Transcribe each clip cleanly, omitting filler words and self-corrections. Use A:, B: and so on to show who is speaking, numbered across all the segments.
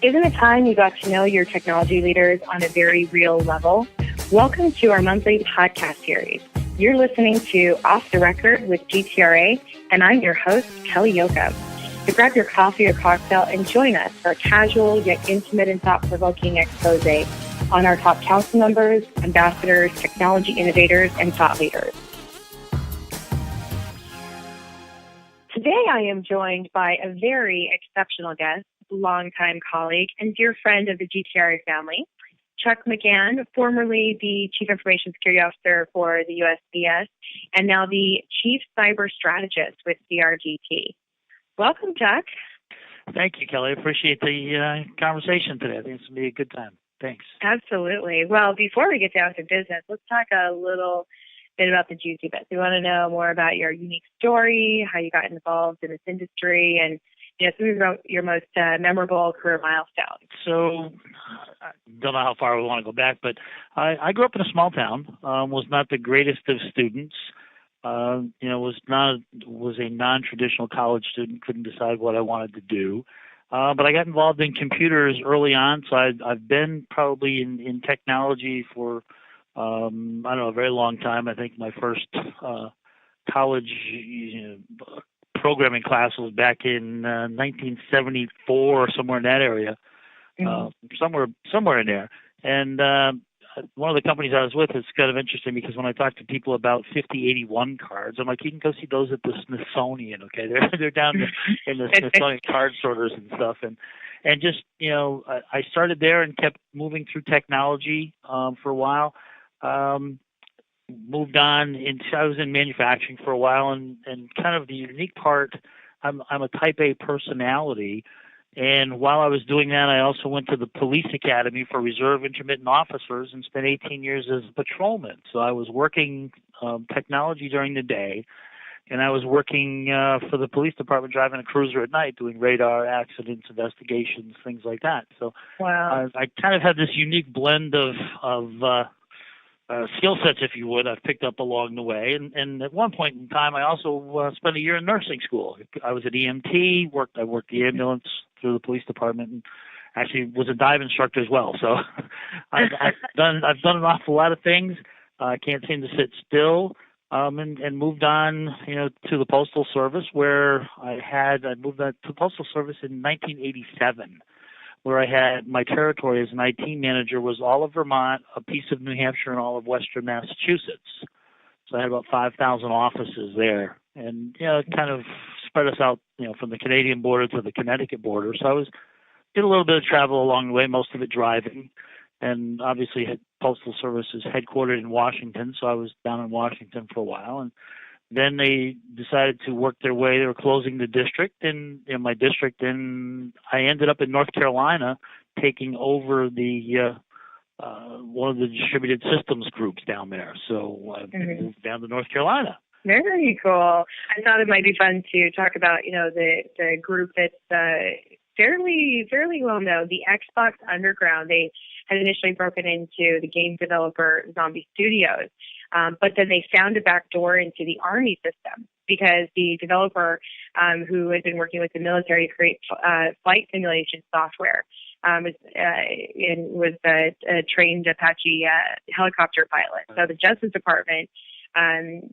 A: Isn't it time you got to know your technology leaders on a very real level? Welcome to our monthly podcast series. You're listening to Off the Record with GTRA, and I'm your host, Kelly Yoka. So grab your coffee or cocktail and join us for a casual yet intimate and thought-provoking expose on our top council members, ambassadors, technology innovators, and thought leaders. Today I am joined by a very exceptional guest, longtime colleague, and dear friend of the GTRA family, Chuck McGann, formerly the Chief Information Security Officer for the USPS, and now the Chief Cyber Strategist with CRGT. Welcome, Chuck.
B: Thank you, Kelly. I appreciate the conversation today. I think it's going to be a good time. Thanks.
A: Absolutely. Well, before we get down to business, let's talk a little bit about the juicy bits. We want to know more about your unique story, how you got involved in this industry, and some of your most memorable career milestones.
B: So, I don't know how far we want to go back, but I grew up in a small town. Was not the greatest of students. Was a non-traditional college student. Couldn't decide what I wanted to do. But I got involved in computers early on. So I've been probably in technology for a very long time. I think my first college programming class was back in 1974 or somewhere in that area, somewhere in there. And one of the companies I was with is kind of interesting because when I talk to people about 5081 cards, I'm like, you can go see those at the Smithsonian. Okay, they're down in the Smithsonian card sorters and stuff. And just I started there and kept moving through technology for a while. Moved on I was in manufacturing for a while, and kind of the unique part, I'm a type A personality, and while I was doing that, I also went to the police academy for reserve intermittent officers and spent 18 years as a patrolman. So I was working technology during the day, and I was working for the police department driving a cruiser at night doing radar, accidents, investigations, things like that. So
A: wow.
B: I kind of had this unique blend of skill sets, if you would, I've picked up along the way. And at one point in time, I also spent a year in nursing school. I was an EMT, I worked the ambulance through the police department, and actually was a dive instructor as well. So I've done an awful lot of things. I can't seem to sit still. And moved on, to the Postal Service, where I moved on to the Postal Service in 1987. Where I had my territory as an IT manager was all of Vermont, a piece of New Hampshire, and all of Western Massachusetts. So I had about 5,000 offices there, and it kind of spread us out, from the Canadian border to the Connecticut border. So I did a little bit of travel along the way, most of it driving, and obviously Postal Service is headquartered in Washington, so I was down in Washington for a while, and then they decided to work their way. They were closing the district in my district, and I ended up in North Carolina taking over the one of the distributed systems groups down there. So I moved down to North Carolina.
A: Very cool. I thought it might be fun to talk about, the group that's fairly well known, the Xbox Underground. They had initially broken into the game developer Zombie Studios. But then they found a back door into the Army system because the developer who had been working with the military to create flight simulation software was a trained Apache helicopter pilot. So the Justice Department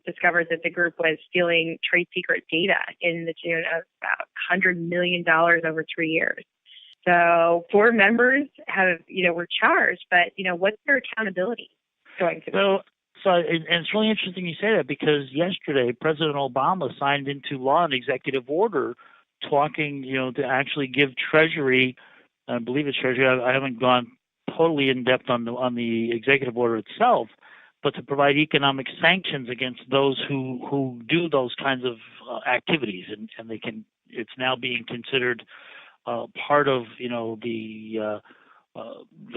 A: discovered that the group was stealing trade secret data in the tune of about $100 million over 3 years. So 4 members were charged, but what's their accountability going to be?
B: So it's really interesting you say that because yesterday President Obama signed into law an executive order talking, to actually give Treasury, I believe it's Treasury. I haven't gone totally in depth on the executive order itself, but to provide economic sanctions against those who do those kinds of activities, and they can. It's now being considered part of the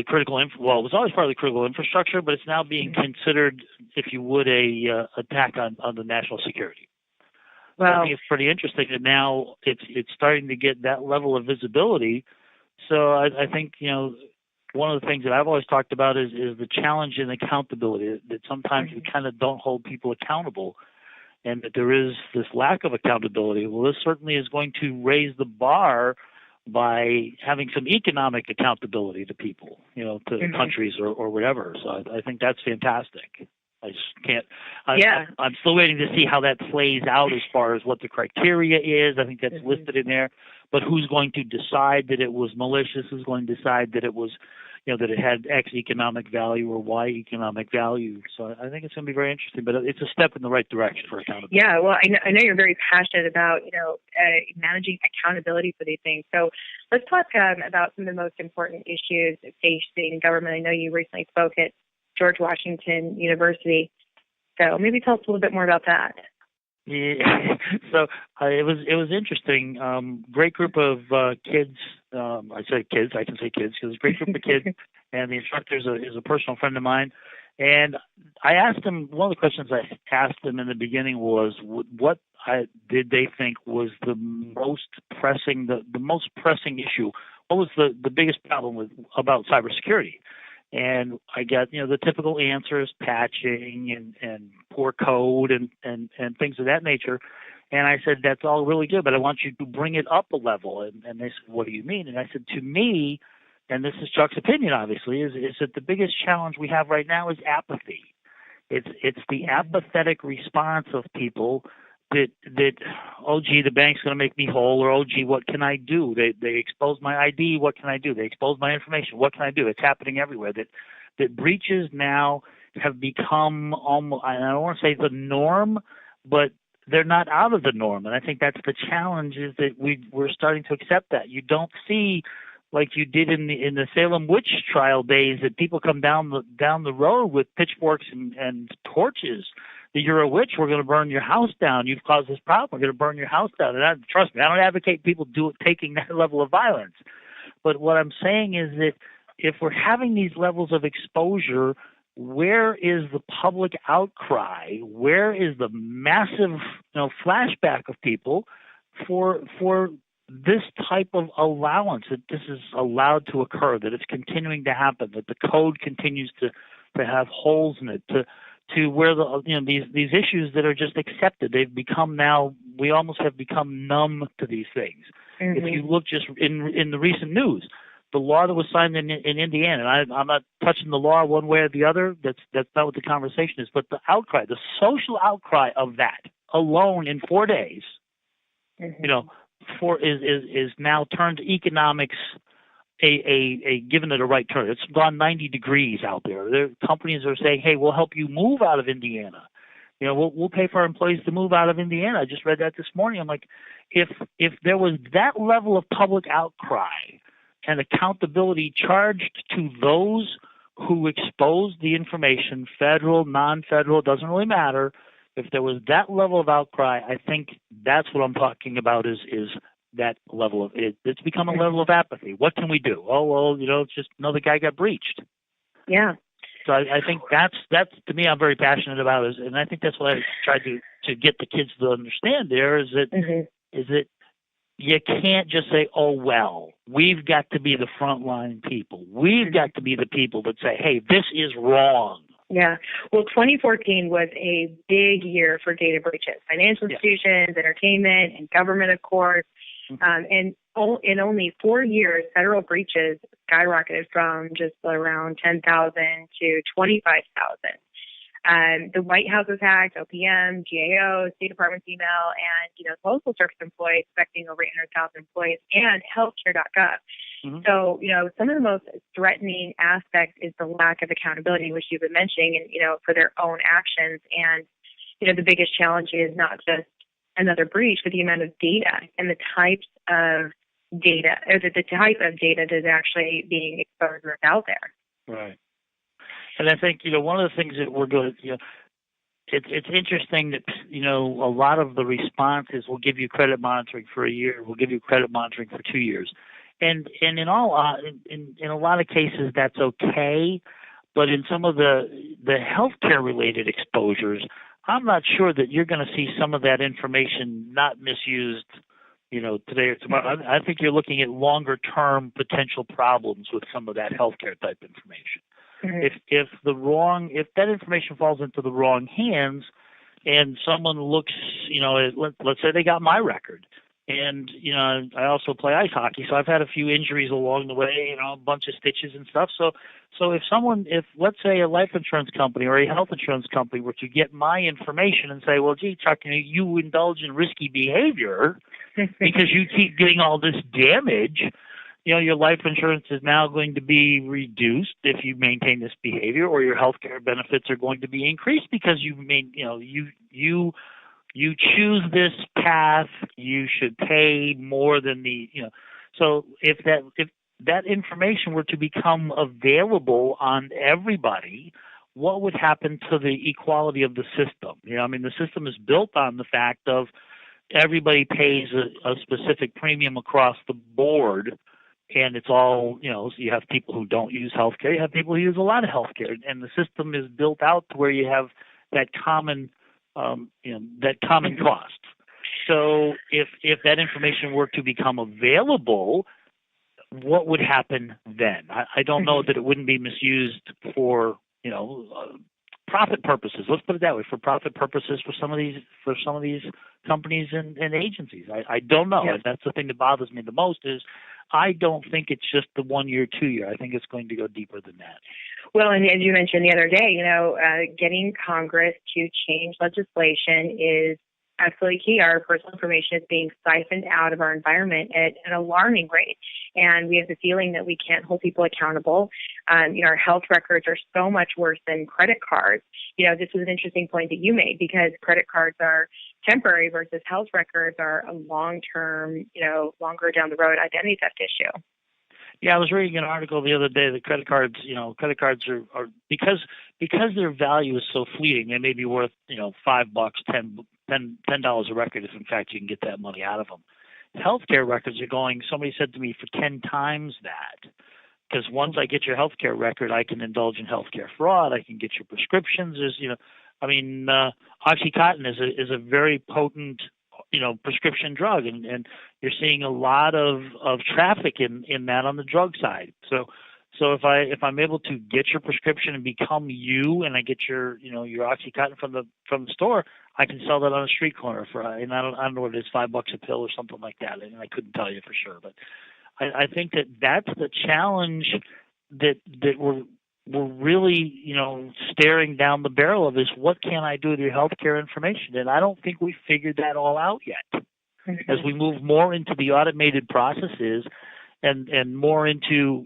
B: critical it was always part of the critical infrastructure, but it's now being considered, if you would, a attack on the national security. Well, I think it's pretty interesting that now it's starting to get that level of visibility. So I think one of the things that I've always talked about is the challenge in accountability. That sometimes we kind of don't hold people accountable, and that there is this lack of accountability. Well, this certainly is going to raise the bar by having some economic accountability to people, to countries or whatever. So I think that's fantastic. I just can't. I'm still waiting to see how that plays out as far as what the criteria is. I think that's listed in there. But who's going to decide that it was malicious? Who's going to decide that it was, that it had X economic value or Y economic value? So I think it's going to be very interesting. But it's a step in the right direction for accountability.
A: Yeah, well, I know you're very passionate about, managing accountability for these things. So let's talk about some of the most important issues facing government. I know you recently spoke at George Washington University. So maybe tell us a little bit more about that.
B: Yeah, so it was interesting. Great group of kids. I say kids. I can say kids because it's a great group of kids, and the instructor is a personal friend of mine. And I asked him, one of the questions I asked him in the beginning was, what did they think was the most pressing issue? What was the biggest problem about cybersecurity? And I got, the typical answers, patching and poor code and things of that nature. And I said, that's all really good, but I want you to bring it up a level. And they said, what do you mean? And I said, to me, and this is Chuck's opinion, obviously, is that the biggest challenge we have right now is apathy. It's the apathetic response of people that oh gee, the bank's going to make me whole, or oh gee, what can I do? They exposed my ID. What can I do? They exposed my information. What can I do? It's happening everywhere. That breaches now have become almost, I don't want to say the norm, but they're not out of the norm. And I think that's the challenge, is that we're starting to accept that. You don't see, like you did in the Salem witch trial days, that people come down the road with pitchforks and torches. That you're a witch, we're going to burn your house down. You've caused this problem, we're going to burn your house down. And trust me, I don't advocate people taking that level of violence. But what I'm saying is that if we're having these levels of exposure, where is the public outcry? Where is the massive flashback of people for this type of allowance, that this is allowed to occur, that it's continuing to happen, that the code continues to have holes in it, to where these issues that are just accepted, they've become now, we almost have become numb to these things. If you look just in the recent news, the law that was signed in Indiana, and I'm not touching the law one way or the other, that's not what the conversation is, but the outcry, the social outcry of that alone in 4 days, is now turned economics given it a right turn. It's gone 90 degrees out there. Companies are saying, hey, we'll help you move out of Indiana. We'll pay for our employees to move out of Indiana. I just read that this morning. I'm like, if there was that level of public outcry and accountability charged to those who exposed the information, federal, non-federal, doesn't really matter. If there was that level of outcry, I think that's what I'm talking about is that level of it. It's become a level of apathy. What can we do? Oh, well, it's just another guy got breached.
A: Yeah.
B: So I think that's to me, I'm very passionate about it, and I think that's what I tried to get the kids to understand there is that you can't just say, oh, well, we've got to be the frontline people. We've got to be the people that say, hey, this is wrong.
A: Yeah. Well, 2014 was a big year for data breaches. Financial institutions, entertainment, and government, of course. And in only 4 years, federal breaches skyrocketed from just around 10,000 to 25,000. The White House was hacked, OPM, GAO, State Department's email, and Postal Service employees affecting over 800,000 employees, and healthcare.gov. So, some of the most threatening aspects is the lack of accountability, which you've been mentioning, and, for their own actions. And, the biggest challenge is not just another breach, but the amount of data and the types of data, or the type of data that is actually being exposed or out there.
B: Right. And I think, one of the things that we're going to, it's interesting that, a lot of the responses will give you credit monitoring for a year, we'll give you credit monitoring for 2 years. And in a lot of cases, that's okay. But in some of the healthcare related exposures, I'm not sure that you're going to see some of that information not misused, today or tomorrow. I think you're looking at longer term potential problems with some of that healthcare type information. If that information falls into the wrong hands, and someone looks, let's say they got my record, And, I also play ice hockey, so I've had a few injuries along the way, a bunch of stitches and stuff. So if let's say a life insurance company or a health insurance company were to get my information and say, well, gee, Chuck, you indulge in risky behavior because you keep getting all this damage, your life insurance is now going to be reduced if you maintain this behavior, or your health care benefits are going to be increased because you choose this path, you should pay more than So if that information were to become available on everybody, what would happen to the equality of the system? The system is built on the fact of everybody pays a specific premium across the board, and it's all, so you have people who don't use healthcare, you have people who use a lot of healthcare, and the system is built out to where you have that common cost. So if that information were to become available, what would happen then? I don't know that it wouldn't be misused for profit purposes. Let's put it that way, for profit purposes for some of these companies and agencies. I don't know.
A: Yeah.
B: And that's the thing that bothers me the most is I don't think it's just the 1 year, 2 year. I think it's going to go deeper than that.
A: Well, and as you mentioned the other day, getting Congress to change legislation is absolutely key. Our personal information is being siphoned out of our environment at an alarming rate. And we have the feeling that we can't hold people accountable. Our health records are so much worse than credit cards. This was an interesting point that you made, because credit cards are temporary versus health records are a long-term, longer down the road identity theft issue.
B: Yeah, I was reading an article the other day that credit cards are because their value is so fleeting, they may be worth, $5, $10 a record if in fact you can get that money out of them. Healthcare records are going, somebody said to me, for 10 times that. Because once I get your healthcare record, I can indulge in healthcare fraud. I can get your prescriptions. OxyContin is a very potent, prescription drug, and you're seeing a lot of traffic in that on the drug side. So if I'm able to get your prescription and become you, and I get your OxyContin from the store, I can sell that on a street corner for, and I don't know what it is, $5 a pill or something like that. And I couldn't tell you for sure, but I think that's the challenge that we're really, staring down the barrel of, is what can I do with your healthcare information? And I don't think we've figured that all out yet. Mm-hmm. As we move more into the automated processes and more into,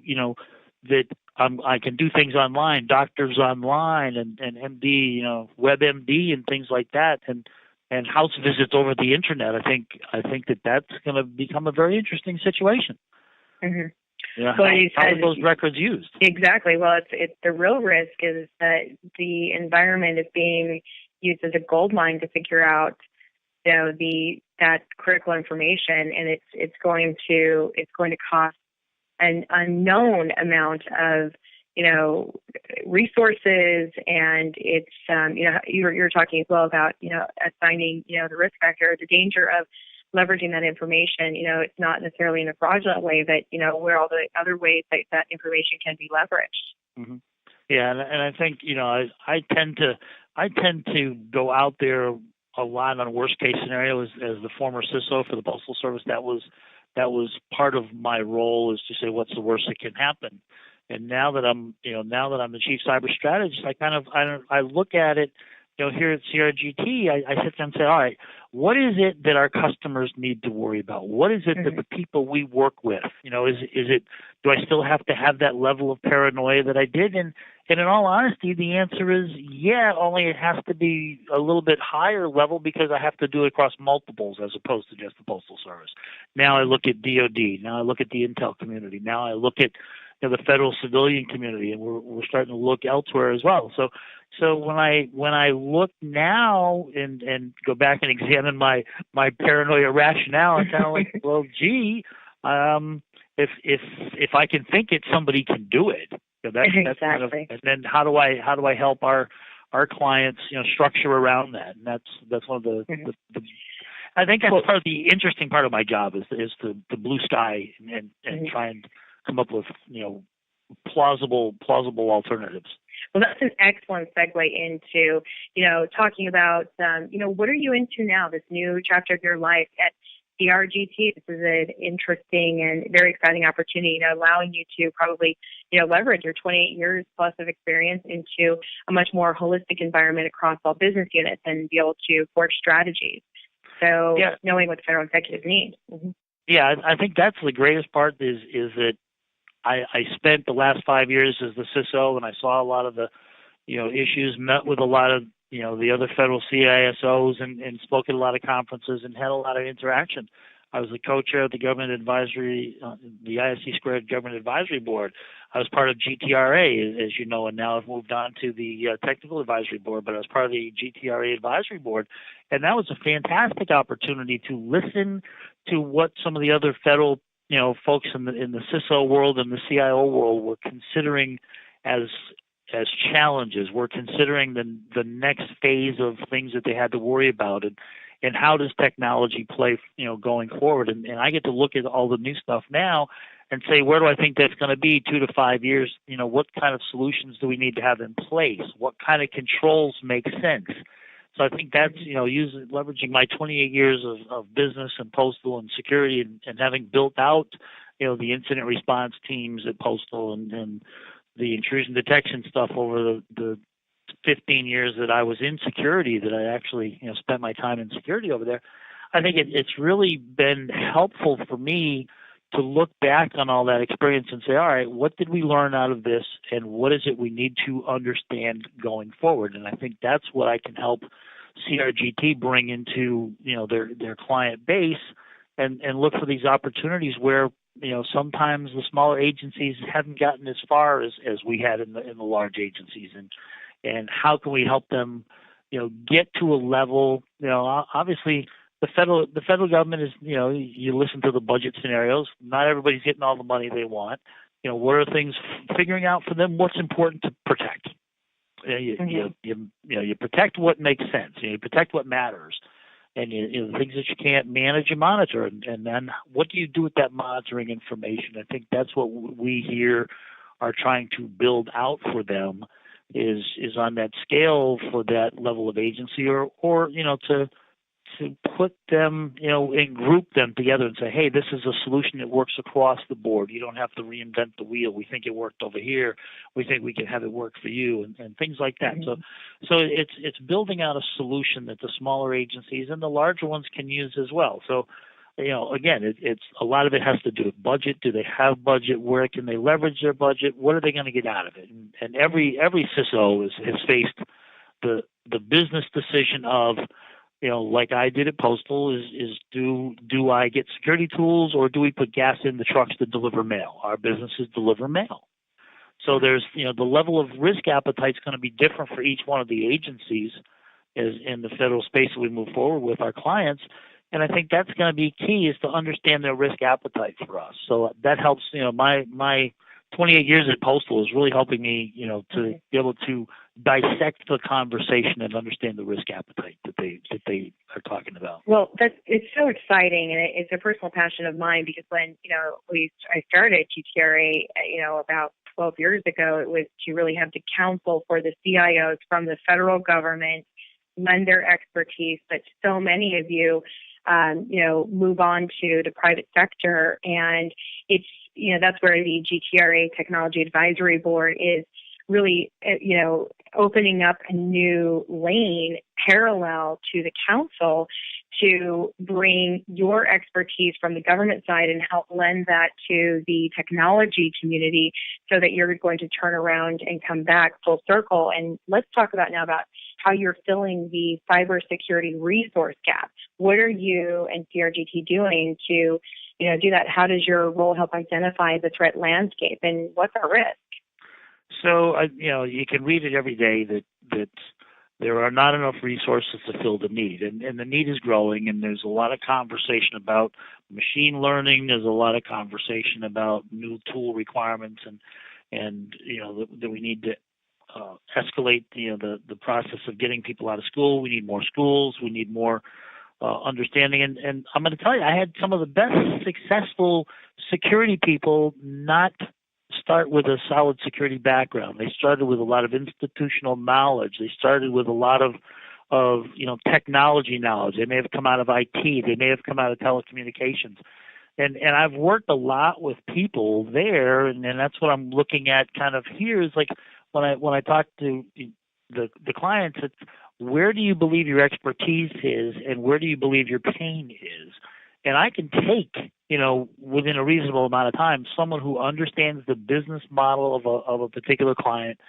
B: that I can do things online, doctors online and MD, WebMD and things like that, and house visits over the internet. I think that's going to become a very interesting situation.
A: Mm-hmm.
B: How are those records used?
A: Exactly. Well, it's the real risk is that the environment is being used as a gold mine to figure out, that critical information, and it's going to cost an unknown amount of resources, and it's you're talking as well about assigning the risk factor, the danger of leveraging that information. It's not necessarily in a fraudulent way, but where all the other ways that information can be leveraged.
B: Mm-hmm. Yeah, and I think I tend to go out there a lot on worst case scenario as the former CISO for the Postal Service. That was part of my role, is to say what's the worst that can happen. And now that I'm the chief cyber strategist, I look at it. Here at CRGT, I sit there and say, all right, what is it that our customers need to worry about? What is it that the people we work with, is it, do I still have to have that level of paranoia that I did? And in all honesty, the answer is yeah, only it has to be a little bit higher level because I have to do it across multiples as opposed to just the Postal Service. Now I look at DOD. Now I look at the Intel community. Now I look at the federal civilian community, and we're starting to look elsewhere as well. So when I look now and go back and examine my paranoia rationale, I'm kind of like, well, gee, if I can think it, somebody can do it. That's
A: exactly.
B: Kind of, and then how do I help our clients structure around that? And that's one of the I think that's part of the interesting part of my job is the blue sky and try and come up with plausible alternatives.
A: Well, that's an excellent segue into talking about what are you into now, this new chapter of your life at CRGT. This is an interesting and very exciting opportunity, allowing you to probably, leverage your 28 years plus of experience into a much more holistic environment across all business units and be able to forge strategies. So knowing what the federal executives need. Mm-hmm.
B: Yeah, I think that's the greatest part is that I spent the last 5 years as the CISO, and I saw a lot of the, issues, met with a lot of, the other federal CISOs and spoke at a lot of conferences and had a lot of interaction. I was the co-chair of the Government Advisory, the ISC Squared Government Advisory Board. I was part of GTRA, as you know, and now I've moved on to the Technical Advisory Board, but I was part of the GTRA Advisory Board. And that was a fantastic opportunity to listen to what some of the other federal, folks in the CISO world and the CIO world were considering as challenges. We're considering the next phase of things that they had to worry about, and how does technology play, going forward. And I get to look at all the new stuff now and say, where do I think that's going to be 2 to 5 years? What kind of solutions do we need to have in place? What kind of controls make sense? So I think that's, leveraging my 28 years of business and postal and security and having built out, the incident response teams at Postal and the intrusion detection stuff over the 15 years that I was in security, that I actually, spent my time in security over there. I think it's really been helpful for me to look back on all that experience and say, all right, what did we learn out of this, and what is it we need to understand going forward? And I think that's what I can help CRGT bring into, their client base and look for these opportunities where, sometimes the smaller agencies haven't gotten as far as we had in the large agencies, and how can we help them, get to a level, obviously the federal government is, you listen to the budget scenarios, not everybody's getting all the money they want. What are things, figuring out for them what's important to protect. You protect what makes sense. You protect what matters. And the things that you can't manage, you monitor. And then what do you do with that monitoring information? I think that's what we here are trying to build out for them is on that scale for that level of agency, or to put them, and group them together and say, hey, this is a solution that works across the board. You don't have to reinvent the wheel. We think it worked over here. We think we can have it work for you, and things like that. Mm-hmm. So it's building out a solution that the smaller agencies and the larger ones can use as well. So, again, it's a lot of it has to do with budget. Do they have budget? Where can they leverage their budget? What are they going to get out of it? And every CISO has faced the business decision of, like I did at Postal, is do I get security tools, or do we put gas in the trucks to deliver mail? Our businesses deliver mail. So there's, the level of risk appetite is going to be different for each one of the agencies as in the federal space that we move forward with our clients. And I think that's going to be key, is to understand their risk appetite for us. So that helps, my 28 years at Postal is really helping me, to be able to dissect the conversation and understand the risk appetite that they are talking about.
A: Well, it's so exciting, and it's a personal passion of mine, because when I started GTRA, about 12 years ago, it was to really have the counsel for the CIOs from the federal government, lend their expertise, but so many of you, move on to the private sector, and it's that's where the GTRA Technology Advisory Board is really, opening up a new lane parallel to the council to bring your expertise from the government side and help lend that to the technology community, so that you're going to turn around and come back full circle. And let's talk about how you're filling the cybersecurity resource gap. What are you and CRGT doing to, do that? How does your role help identify the threat landscape, and what's our risk?
B: So, you can read it every day that there are not enough resources to fill the need, and the need is growing, and there's a lot of conversation about machine learning. There's a lot of conversation about new tool requirements, and that we need to escalate the process of getting people out of school. We need more schools. We need more understanding. And I'm going to tell you, I had some of the best successful security people not start with a solid security background. They started with a lot of institutional knowledge. They started with a lot of of technology knowledge. They may have come out of IT. They may have come out of telecommunications. And I've worked a lot with people there, and that's what I'm looking at kind of here is like when I talk to the clients, it's where do you believe your expertise is and where do you believe your pain is? And I can take, within a reasonable amount of time, someone who understands the business model of a particular client,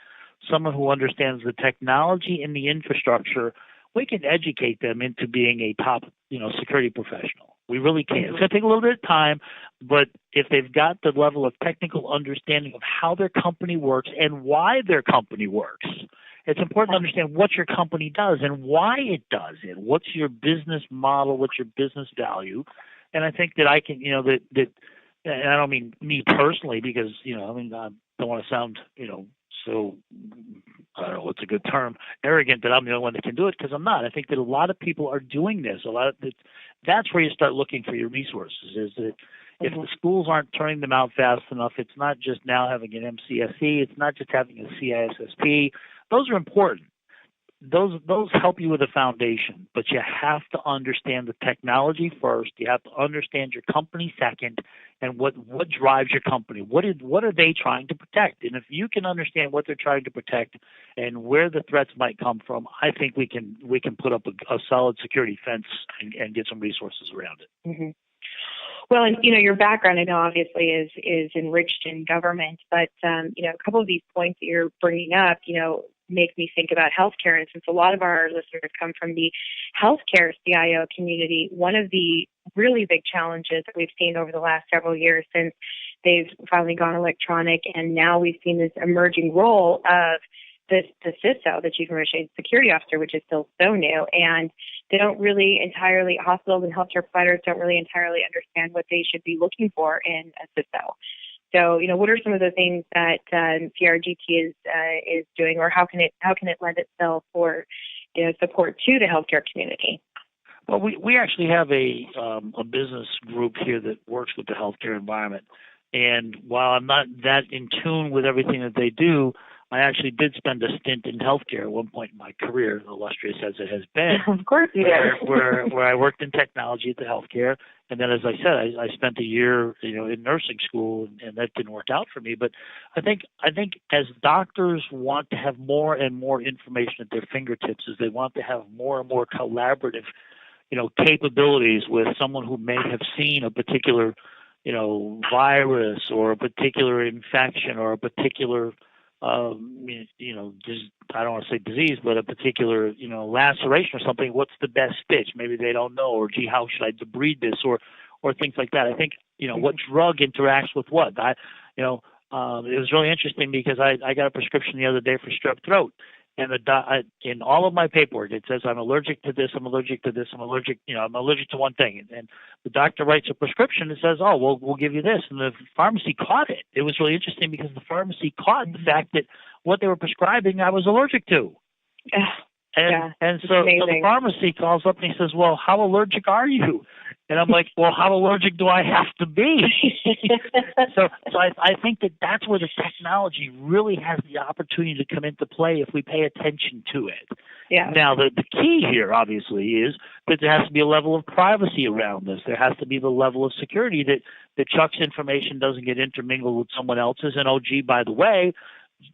B: someone who understands the technology and the infrastructure. We can educate them into being a top, security professional. We really can. It's going to take a little bit of time, but if they've got the level of technical understanding of how their company works and why their company works, it's important to understand what your company does and why it does it. What's your business model? What's your business value? And I think that I can, that and I don't mean me personally because, I don't want to sound, so I don't know what's a good term, arrogant that I'm the only one that can do it, because I'm not. I think that a lot of people are doing this. That's where you start looking for your resources, is that if the schools aren't turning them out fast enough, it's not just now having an MCSE, it's not just having a CISSP. Those are important. Those help you with a foundation, but you have to understand the technology first. You have to understand your company second, and what drives your company. What are they trying to protect? And if you can understand what they're trying to protect and where the threats might come from, I think we can put up a solid security fence and get some resources around it.
A: Mm-hmm. Well, and your background, I know, obviously is enriched in government, but a couple of these points that you're bringing up, make me think about healthcare. And since a lot of our listeners come from the healthcare CIO community, one of the really big challenges that we've seen over the last several years since they've finally gone electronic, and now we've seen this emerging role of the CISO, the Chief Information Security Officer, which is still so new, and they don't really entirely, hospitals and healthcare providers don't really entirely understand what they should be looking for in a CISO. So, what are some of the things that CRGT is doing, or how can it lend itself for support to the healthcare community?
B: Well, we actually have a business group here that works with the healthcare environment, and while I'm not that in tune with everything that they do, I actually did spend a stint in healthcare at one point in my career, illustrious as it has been.
A: Of course you did.
B: Where I worked in technology at the healthcare, and then, as I said, I spent a year, in nursing school, and that didn't work out for me. But I think as doctors want to have more and more information at their fingertips, as they want to have more and more collaborative, capabilities with someone who may have seen a particular, virus or a particular infection or a particular just, I don't want to say disease, but a particular, laceration or something. What's the best stitch? Maybe they don't know, or gee, how should I debride this, or things like that. I think, what drug interacts with what. It was really interesting because I got a prescription the other day for strep throat, and in all of my paperwork it says I'm allergic to this, I'm allergic to this, I'm allergic to one thing, and the doctor writes a prescription that says, oh, well, we'll give you this, and the pharmacy caught it. It was really interesting because the pharmacy caught the fact that what they were prescribing I was allergic to. And so the pharmacy calls up and he says, well, how allergic are you? And I'm like, well, how allergic do I have to be? So I think that's where the technology really has the opportunity to come into play if we pay attention to it.
A: Yeah.
B: Now, the key here, obviously, is that there has to be a level of privacy around this. There has to be the level of security that Chuck's information doesn't get intermingled with someone else's. And, oh, gee, by the way,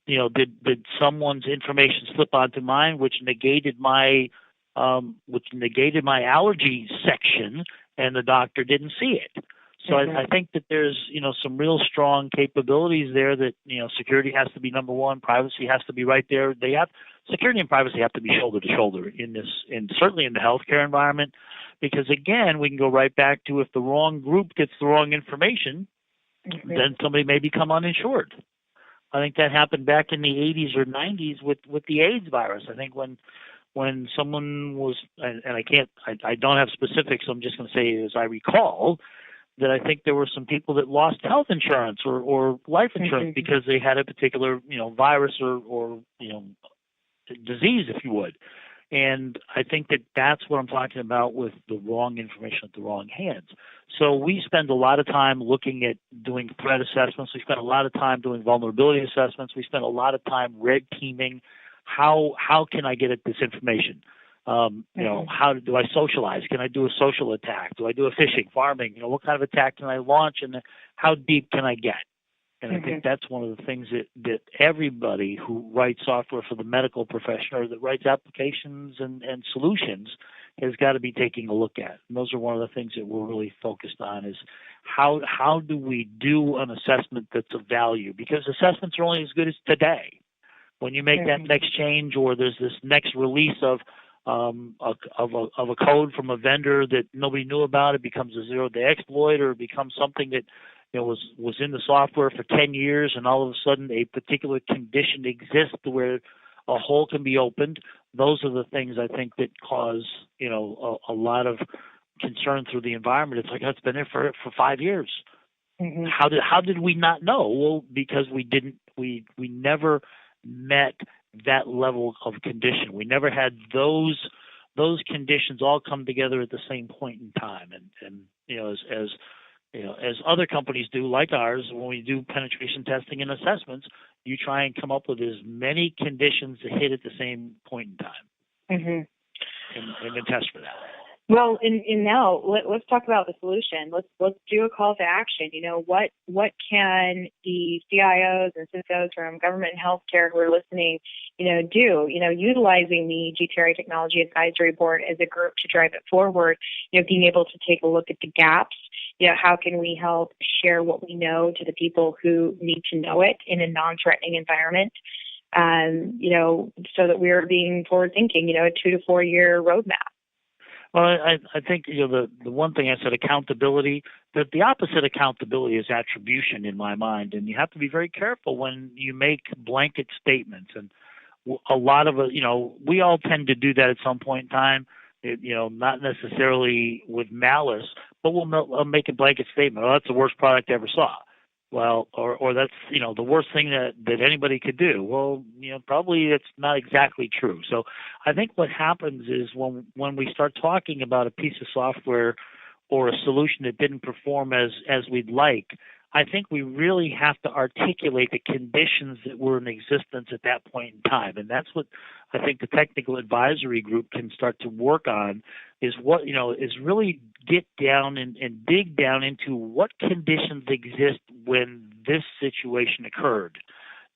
B: did someone's information slip onto mine, which negated my allergy section, and the doctor didn't see it. So I think that there's some real strong capabilities there that security has to be number one, privacy has to be right there. Security and privacy have to be shoulder to shoulder in this, and certainly in the healthcare environment, because again we can go right back to if the wrong group gets the wrong information, then somebody may become uninsured. I think that happened back in the 80s or 90s with the AIDS virus. I think when someone was, and I don't have specifics, so I'm just going to say as I recall, that I think there were some people that lost health insurance or life insurance because they had a particular, virus or disease, if you would. And I think that's what I'm talking about with the wrong information at the wrong hands. So we spend a lot of time looking at doing threat assessments. We spend a lot of time doing vulnerability assessments. We spend a lot of time red teaming. How can I get at this information? You know, how do I socialize? Can I do a social attack? Do I do a fishing, farming? You know, what kind of attack can I launch, and how deep can I get? And I think that's one of the things that everybody who writes software for the medical profession or that writes applications and solutions has got to be taking a look at. And those are one of the things that we're really focused on is how do we do an assessment that's of value? Because assessments are only as good as today. When you make that next change or there's this next release of a code from a vendor that nobody knew about, it becomes a zero-day exploit, or it becomes something that was in the software for 10 years, and all of a sudden a particular condition exists where a hole can be opened. Those are the things I think that cause a lot of concern through the environment. It's like, it's been there for 5 years. How did we not know? Well, because we never met that level of condition. We never had those conditions all come together at the same point in time. And as other companies do, like ours, when we do penetration testing and assessments, you try and come up with as many conditions to hit at the same point in time, and then test for that.
A: Well, and now let's talk about the solution. Let's do a call to action. What can the CIOs and CISOs from government and healthcare who are listening, do? Utilizing the GTRA Technology Advisory Board as a group to drive it forward. Being able to take a look at the gaps. How can we help share what we know to the people who need to know it in a non-threatening environment? So that we're being forward-thinking. A 2 to 4 year roadmap.
B: Well, I think the one thing I said, accountability, that the opposite accountability is attribution in my mind, and you have to be very careful when you make blanket statements. And a lot of we all tend to do that at some point in time, not necessarily with malice, but we'll make a blanket statement. Oh, that's the worst product I ever saw. Well, or that's the worst thing that anybody could do. Well, probably it's not exactly true. So I think what happens is when we start talking about a piece of software or a solution that didn't perform as we'd like, I think we really have to articulate the conditions that were in existence at that point in time. And that's what I think the technical advisory group can start to work on, is is really get down and dig down into what conditions exist when this situation occurred.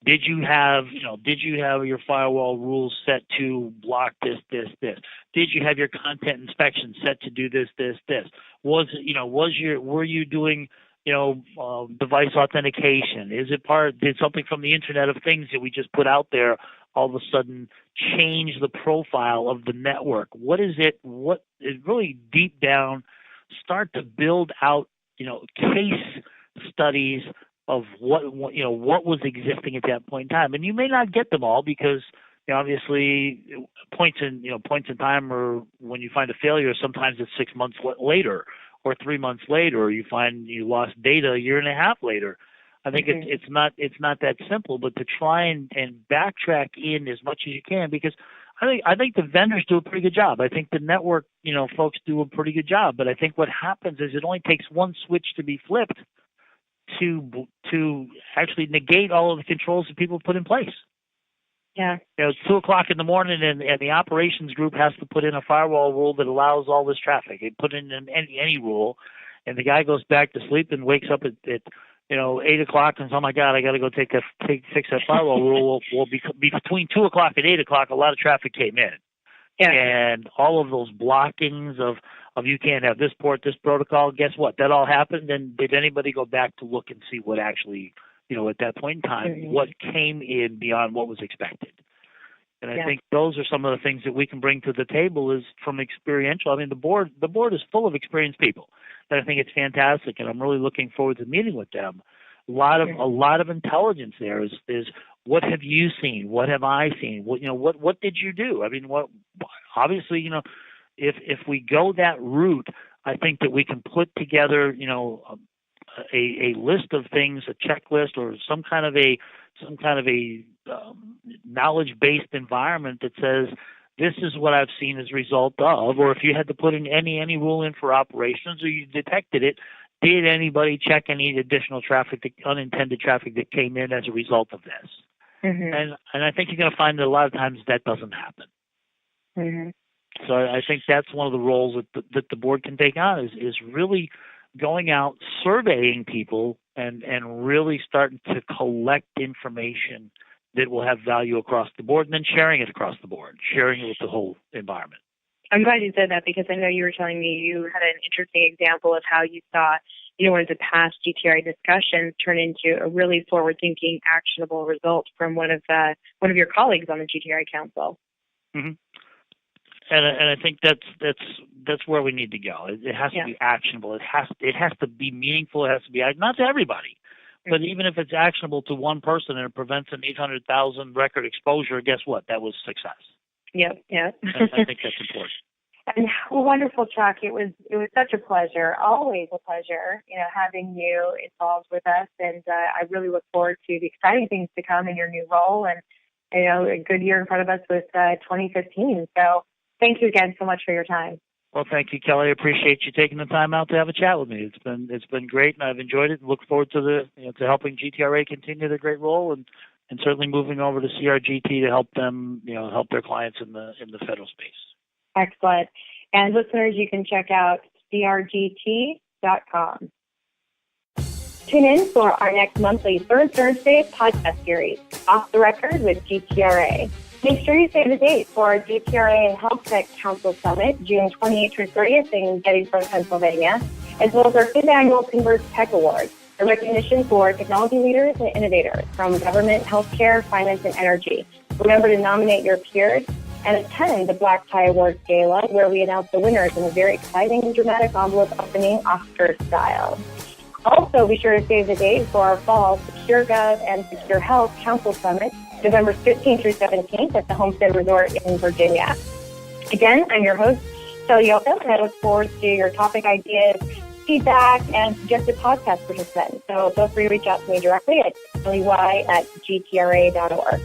B: Did you have your firewall rules set to block this? Did you have your content inspection set to do this? Were you doing device authentication? Did something from the Internet of Things that we just put out there all of a sudden change the profile of the network? What is really deep down, start to build out, case studies of what was existing at that point in time. And you may not get them all because obviously points in time, or when you find a failure, sometimes it's 6 months later or 3 months later, or you find you lost data a year and a half later. I think it's not that simple, but to try and backtrack in as much as you can, because I think the vendors do a pretty good job. I think the network folks do a pretty good job. But I think what happens is it only takes one switch to be flipped to actually negate all of the controls that people put in place.
A: Yeah.
B: It's 2:00 in the morning, and the operations group has to put in a firewall rule that allows all this traffic. They put in any rule, and the guy goes back to sleep and wakes up at 8:00 and says, "Oh my God, I got to go fix that firewall rule." Well, between 2:00 and 8:00, a lot of traffic came in, and all of those blockings of you can't have this port, this protocol. Guess what? That all happened. And did anybody go back to look and see what actually, at that point in time, what came in beyond what was expected? And I think those are some of the things that we can bring to the table is from experiential. I mean, the board is full of experienced people, and I think it's fantastic. And I'm really looking forward to meeting with them. A lot of intelligence there is what have you seen? What have I seen? What did you do? I mean, obviously, if we go that route, I think that we can put together, a list of things, a checklist, or some kind of a knowledge-based environment that says this is what I've seen as a result of, or if you had to put in any rule in for operations, or you detected it, did anybody check any additional unintended traffic that came in as a result of this? And I think you're going to find that a lot of times that doesn't happen. So I think that's one of the roles that the board can take on is really going out, surveying people, and really starting to collect information that will have value across the board, and then sharing it across the board, sharing it with the whole environment.
A: I'm glad you said that, because I know you were telling me you had an interesting example of how you saw, one of the past GTRA discussions turn into a really forward-thinking, actionable result from one of your colleagues on the GTRA Council.
B: Mm-hmm. And I think that's where we need to go. It has to be actionable. It has to be meaningful. It has to be not to everybody, but even if it's actionable to one person and it prevents an 800,000 record exposure, guess what? That was success.
A: Yep.
B: I think that's important.
A: And wonderful, Chuck. It was such a pleasure, always a pleasure, having you involved with us. And I really look forward to the exciting things to come in your new role, and a good year in front of us with 2015. So thank you again so much for your time.
B: Well, thank you, Kelly. I appreciate you taking the time out to have a chat with me. It's been great, and I've enjoyed it. Look forward to to helping GTRA continue their great role, and certainly moving over to CRGT to help them, help their clients in the federal space. Excellent.
A: And listeners, you can check out CRGT.com. Tune in for our next monthly Third Thursday podcast series, Off the Record with GTRA. Make sure you save the date for our GTRA and Health Tech Council Summit, June 28th through 30th in Gettysburg, Pennsylvania, as well as our 5th Annual Converge Tech Awards, a recognition for technology leaders and innovators from government, healthcare, finance, and energy. Remember to nominate your peers and attend the Black Tie Awards Gala, where we announce the winners in a very exciting and dramatic envelope opening Oscar style. Also, be sure to save the date for our fall Secure Gov and Secure Health Council Summit, November 15th through 17th at the Homestead Resort in Virginia. Again, I'm your host, Kelly Yoakum, and I look forward to your topic ideas, feedback, and suggested podcast participants. So feel free to reach out to me directly at kelley@gtra.org.